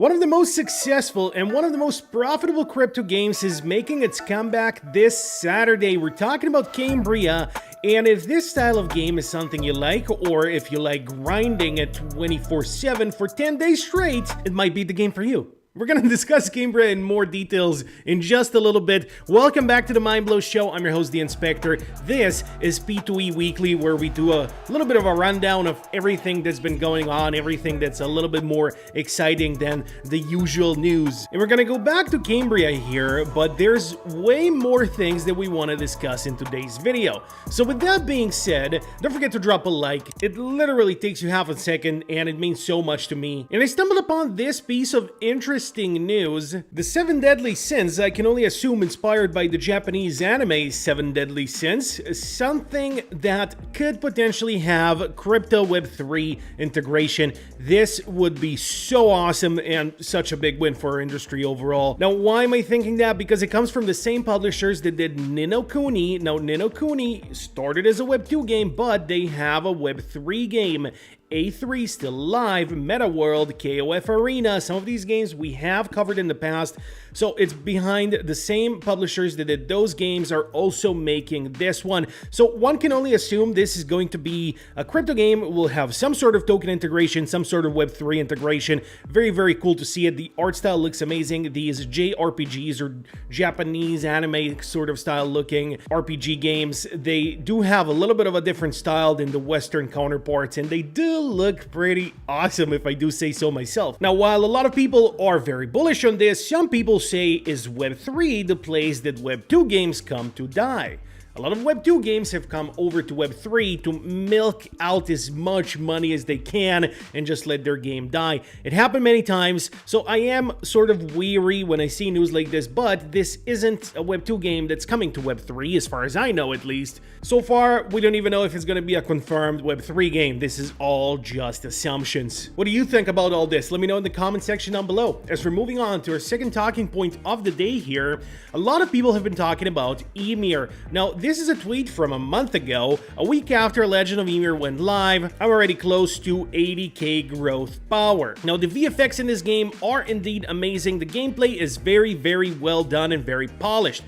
One of the most successful and one of the most profitable crypto games is making its comeback this Saturday. We're talking about Cambria, and if this style of game is something you like, or if you like grinding at 24/7 for 10 days straight, it might be the game for you. We're going to discuss Cambria in more details in just a little bit. Welcome back to the Mind Blow Show. I'm your host, The Inspector. This is P2E Weekly, where we do a little bit of a rundown of everything that's been going on, everything that's a little bit more exciting than the usual news. And we're going to go back to Cambria here, but there's way more things that we want to discuss in today's video. So with that being said, don't forget to drop a like. It literally takes you half a second, and it means so much to me. And I stumbled upon this piece of interesting news. The 7 Deadly Sins, I can only assume inspired by the Japanese anime 7 Deadly Sins, something that could potentially have crypto Web3 integration. This would be so awesome and such a big win for our industry overall. Now, why am I thinking that? Because it comes from the same publishers that did Ni no Kuni. Now, Ni no Kuni started as a Web2 game, but they have a Web3 game. A3 still live, Meta World, KOF Arena, some of these games we have covered in the past, so it's behind the same publishers that did those games are also making this one. So one can only assume this is going to be a crypto game, will have some sort of token integration, some sort of Web3 integration. Very, very cool to see it. The art style looks amazing. These JRPGs or Japanese anime sort of style looking RPG games, they do have a little bit of a different style than the Western counterparts, and they do look pretty awesome if I do say so myself. Now, while a lot of people are very bullish on this, some people say is Web3 the place that Web2 games come to die. A lot of Web2 games have come over to Web3 to milk out as much money as they can and just let their game die. It happened many times, so I am sort of weary when I see news like this, but this isn't a Web2 game that's coming to Web3, as far as I know at least. So far, we don't even know if it's going to be a confirmed Web3 game. This is all just assumptions. What do you think about all this? Let me know in the comment section down below. As we're moving on to our second talking point of the day here, a lot of people have been talking about Ymir. Now, this is a tweet from a month ago, a week after Legend of Ymir went live. I'm already close to 80k growth power. Now, the VFX in this game are indeed amazing. The gameplay is very, very well done and very polished.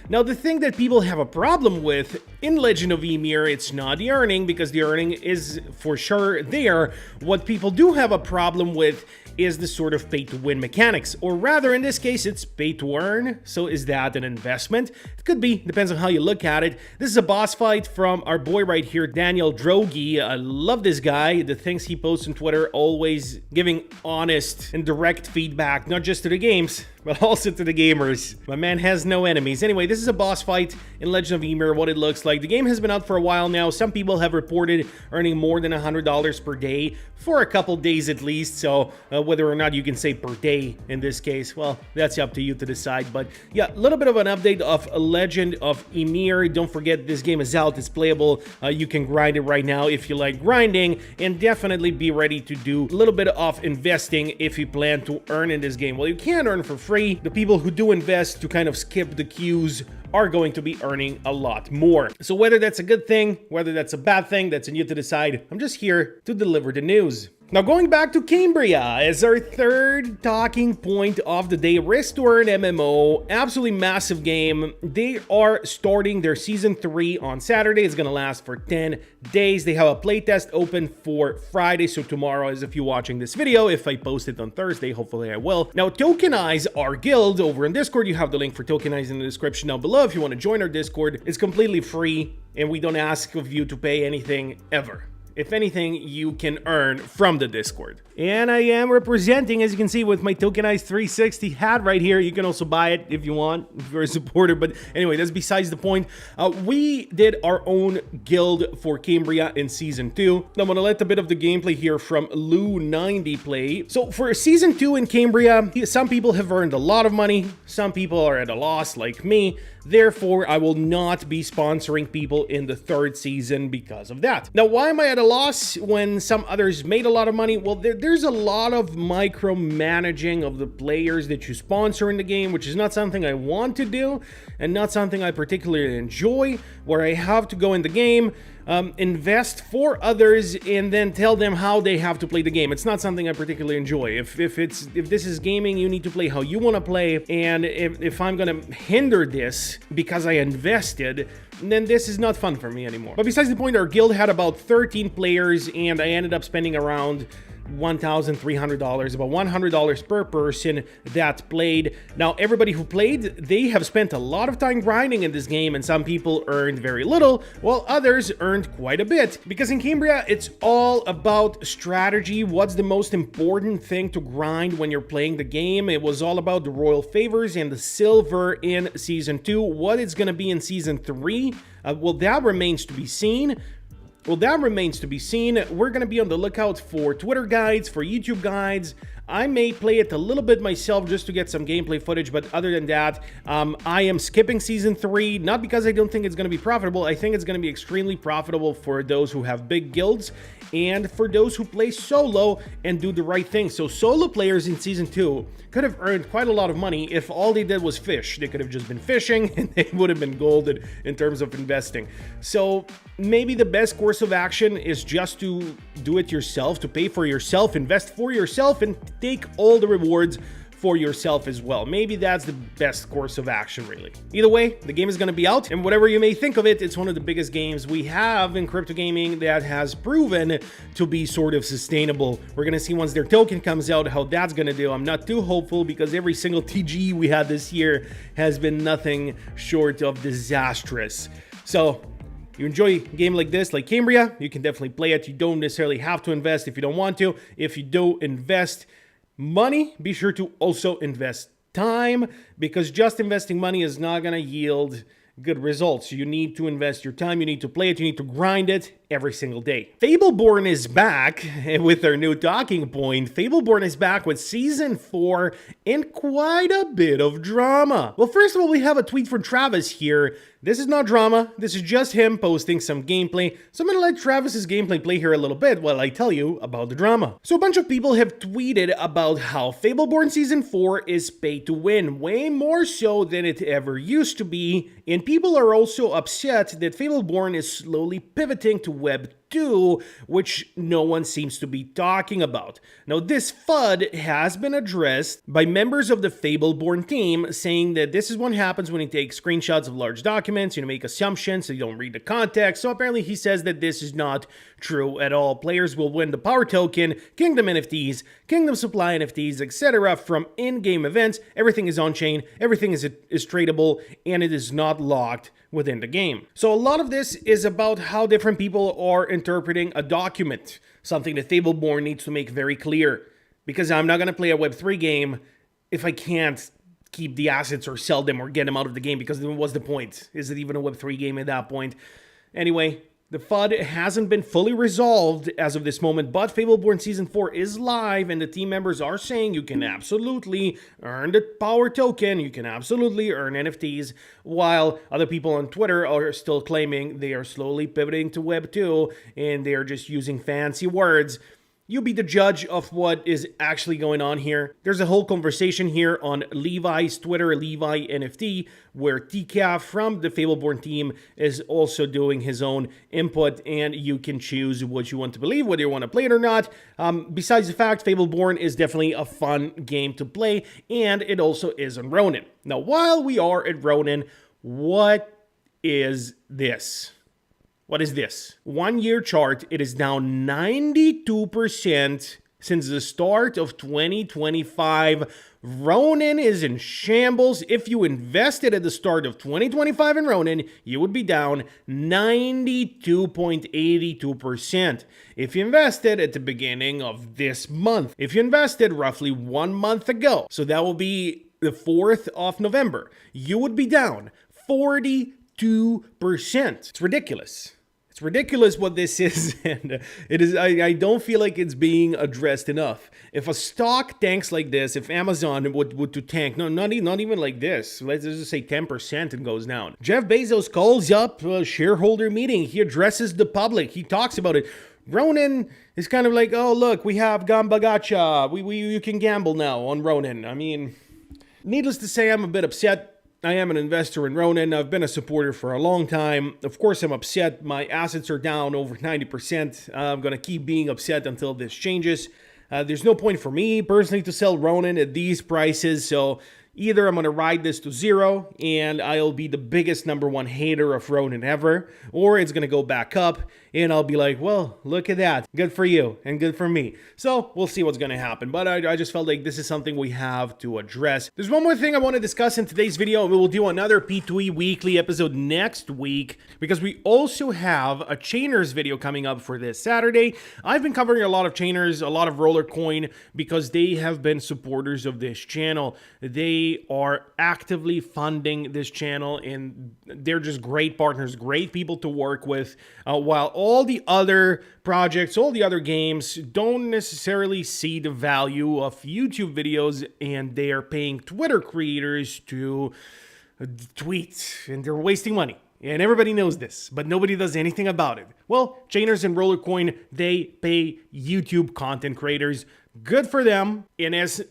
Now, the thing that people have a problem with in Legend of Ymir, it's not the earning, because the earning is for sure there. What people do have a problem with is the sort of pay-to-win mechanics, or rather, in this case, it's pay-to-earn. So is that an investment? It could be, depends on how you look at it. This is a boss fight from our boy right here, Daniel Drogi. I love this guy. The things he posts on Twitter, always giving honest and direct feedback, not just to the games, but also to the gamers. My man has no enemies. Anyway, this is a boss fight in Legend of Ymir, what it looks like. The game has been out for a while now. Some people have reported earning more than $100 per day for a couple days at least. So whether or not you can say per day in this case, well, that's up to you to decide. But yeah, a little bit of an update of Legend of Ymir. Don't forget, this game is out. It's playable. You can grind it right now if you like grinding, and definitely be ready to do a little bit of investing if you plan to earn in this game. Well, you can earn for free. The people who do invest to kind of skip the queues are going to be earning a lot more. So whether that's a good thing, whether that's a bad thing, that's on you to decide. I'm just here to deliver the news. Now, going back to Cambria as our third talking point of the day, Risk to Earn MMO, absolutely massive game. They are starting their Season 3 on Saturday. It's going to last for 10 days. They have a playtest open for Friday, so tomorrow is if you're watching this video. If I post it on Thursday, hopefully I will. Now, tokenize our guild over in Discord. You have the link for tokenize in the description down below if you want to join our Discord. It's completely free, and we don't ask of you to pay anything ever. If anything, you can earn from the Discord. And I am representing, as you can see, with my tokenized 360 hat right here. You can also buy it if you want, if you're a supporter. But anyway, that's besides the point. We did our own guild for Cambria in Season 2. I'm going to let a bit of the gameplay here from Lou90 play. So for Season 2 in Cambria, some people have earned a lot of money. Some people are at a loss like me. Therefore, I will not be sponsoring people in the third season because of that. Now, why am I at a loss when some others made a lot of money? Well, there's a lot of micromanaging of the players that you sponsor in the game, which is not something I want to do and not something I particularly enjoy, where I have to go in the game, invest for others and then tell them how they have to play the game. It's not something I particularly enjoy. If this is gaming, you need to play how you want to play, and if I'm gonna hinder this because I invested, then this is not fun for me anymore. But besides the point, our guild had about 13 players, and I ended up spending around $1,300, about $100 per person that played. Now, everybody who played, they have spent a lot of time grinding in this game, and some people earned very little, while others earned quite a bit. Because in Cambria, it's all about strategy. What's the most important thing to grind when you're playing the game? It was all about the royal favors and the silver in Season 2. What it's going to be in Season 3, well, that remains to be seen. We're going to be on the lookout for Twitter guides, for YouTube guides. I may play it a little bit myself just to get some gameplay footage, but other than that, I am skipping Season 3, not because I don't think it's going to be profitable. I think it's going to be extremely profitable for those who have big guilds and for those who play solo and do the right thing. So solo players in Season 2 could have earned quite a lot of money if all they did was fish. They could have just been fishing and they would have been golden in terms of investing. So maybe the best course of action is just to do it yourself, to pay for yourself, invest for yourself, and take all the rewards for yourself as well. Maybe that's the best course of action, really. Either way, the game is going to be out, and whatever you may think of it, it's one of the biggest games we have in crypto gaming that has proven to be sort of sustainable. We're going to see once their token comes out how that's going to do. I'm not too hopeful because every single TG we had this year has been nothing short of disastrous. So you enjoy a game like this, like Cambria, you can definitely play it. You don't necessarily have to invest if you don't want to. If you do invest money, be sure to also invest time, because just investing money is not going to yield good results. You need to invest your time, you need to play it, you need to grind it every single day. Fableborne is back with their new talking point. Fableborne is back with Season 4 and quite a bit of drama. Well, first of all, we have a tweet from Travis here. This is not drama, this is just him posting some gameplay. So I'm gonna let Travis's gameplay play here a little bit while I tell you about the drama. So a bunch of people have tweeted about how Fableborne Season 4 is pay to win, way more so than it ever used to be. And people are also upset that Fableborne is slowly pivoting to Web 2, which no one seems to be talking about. Now, this FUD has been addressed by members of the Fableborne team, saying that this is what happens when you take screenshots of large documents, you make assumptions, so you don't read the context. So apparently he says that this is not true at all. Players will win the power token, kingdom NFTs, kingdom supply NFTs, etc. from in-game events. Everything is on-chain, everything is tradable, and it is not locked within the game. So a lot of this is about how different people are interpreting a document, something that Fableborne needs to make very clear, because I'm not going to play a Web3 game if I can't keep the assets or sell them or get them out of the game, because then what's the point? Is it even a Web3 game at that point? Anyway, the FUD hasn't been fully resolved as of this moment, but Fableborne Season 4 is live, and the team members are saying you can absolutely earn the power token, you can absolutely earn NFTs, while other people on Twitter are still claiming they are slowly pivoting to Web 2, and they are just using fancy words. You be the judge of what is actually going on here. There's a whole conversation here on Levi's Twitter, Levi NFT, where TCAF from the Fableborne team is also doing his own input, and you can choose what you want to believe, whether you want to play it or not. Besides the fact, Fableborne is definitely a fun game to play, and it also is on Ronin. Now, while we are at Ronin, what is this? What is this? 1 year chart, it is down 92% since the start of 2025. Ronin is in shambles. If you invested at the start of 2025 in Ronin, you would be down 92.82%. If you invested at the beginning of this month, if you invested roughly 1 month ago, so that will be the 4th of November, you would be down 42%. It's ridiculous. It's ridiculous what this is, and it is. I don't feel like it's being addressed enough. If a stock tanks like this, if Amazon would to tank, no, not even like this, let's just say 10% and goes down. Jeff Bezos calls up a shareholder meeting. He addresses the public. He talks about it. Ronin is kind of like, oh, look, we have Gamba Gacha. You can gamble now on Ronin. I mean, needless to say, I'm a bit upset. I am an investor in Ronin. I've been a supporter for a long time. Of course, I'm upset. My assets are down over 90%. I'm going to keep being upset until this changes. There's no point for me personally to sell Ronin at these prices, so either I'm going to ride this to zero and I'll be the biggest #1 hater of Ronin ever, or it's going to go back up and I'll be like, well, look at that. Good for you and good for me. So we'll see what's going to happen. But I just felt like this is something we have to address. There's one more thing I want to discuss in today's video. We will do another P2E weekly episode next week because we also have a Chainers video coming up for this Saturday. I've been covering a lot of Chainers, a lot of Rollercoin because they have been supporters of this channel. They are actively funding this channel and they're just great partners, great people to work with, while all the other projects, all the other games don't necessarily see the value of YouTube videos and they are paying Twitter creators to tweet and they're wasting money. And everybody knows this, but nobody does anything about it. Well, Chainers and Rollercoin, they pay YouTube content creators. Good for them. And as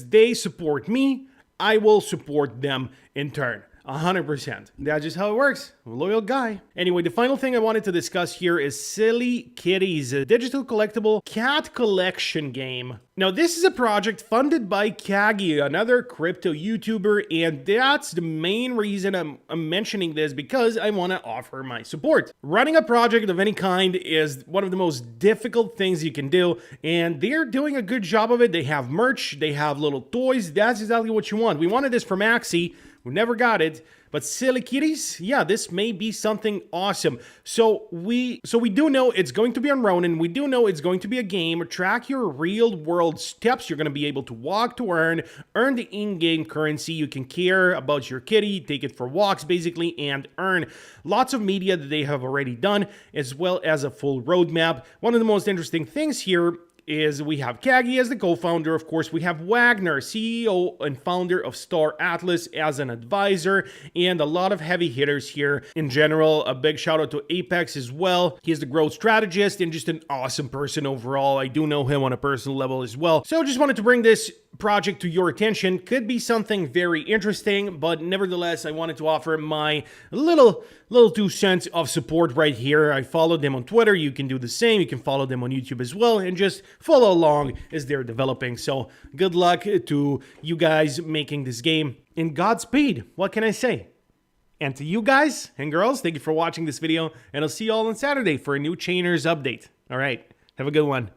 they support me, I will support them in turn. 100%. That's just how it works. I'm a loyal guy. Anyway, the final thing I wanted to discuss here is Silly Kitties, a digital collectible cat collection game. Now, this is a project funded by Kagi, another crypto YouTuber, and that's the main reason I'm mentioning this, because I want to offer my support. Running a project of any kind is one of the most difficult things you can do, and they're doing a good job of it. They have merch, they have little toys. That's exactly what you want. We wanted this for Maxi. We never got it, but Silly Kitties, yeah, this may be something awesome. So we do know it's going to be on Ronin. We do know it's going to be a game. Track your real world steps. You're going to be able to walk to earn the in-game currency. You can care about your kitty, take it for walks basically, and earn. Lots of media that they have already done, as well as a full roadmap. One of the most interesting things here is we have Kagi as the co-founder. Of course, we have Wagner, CEO and founder of Star Atlas, as an advisor, and a lot of heavy hitters here. In general, a big shout out to Apex as well. He is the growth strategist and just an awesome person overall. I do know him on a personal level as well. So just wanted to bring this project to your attention. Could be something very interesting, but nevertheless, I wanted to offer my little 2 cents of support right here. I followed them on Twitter. You can do the same. You can follow them on YouTube as well and just follow along as they're developing. So good luck to you guys making this game, and Godspeed. What can I say? And to you guys and girls, thank you for watching this video, and I'll see you all on Saturday for a new Chainers update. All right, have a good one.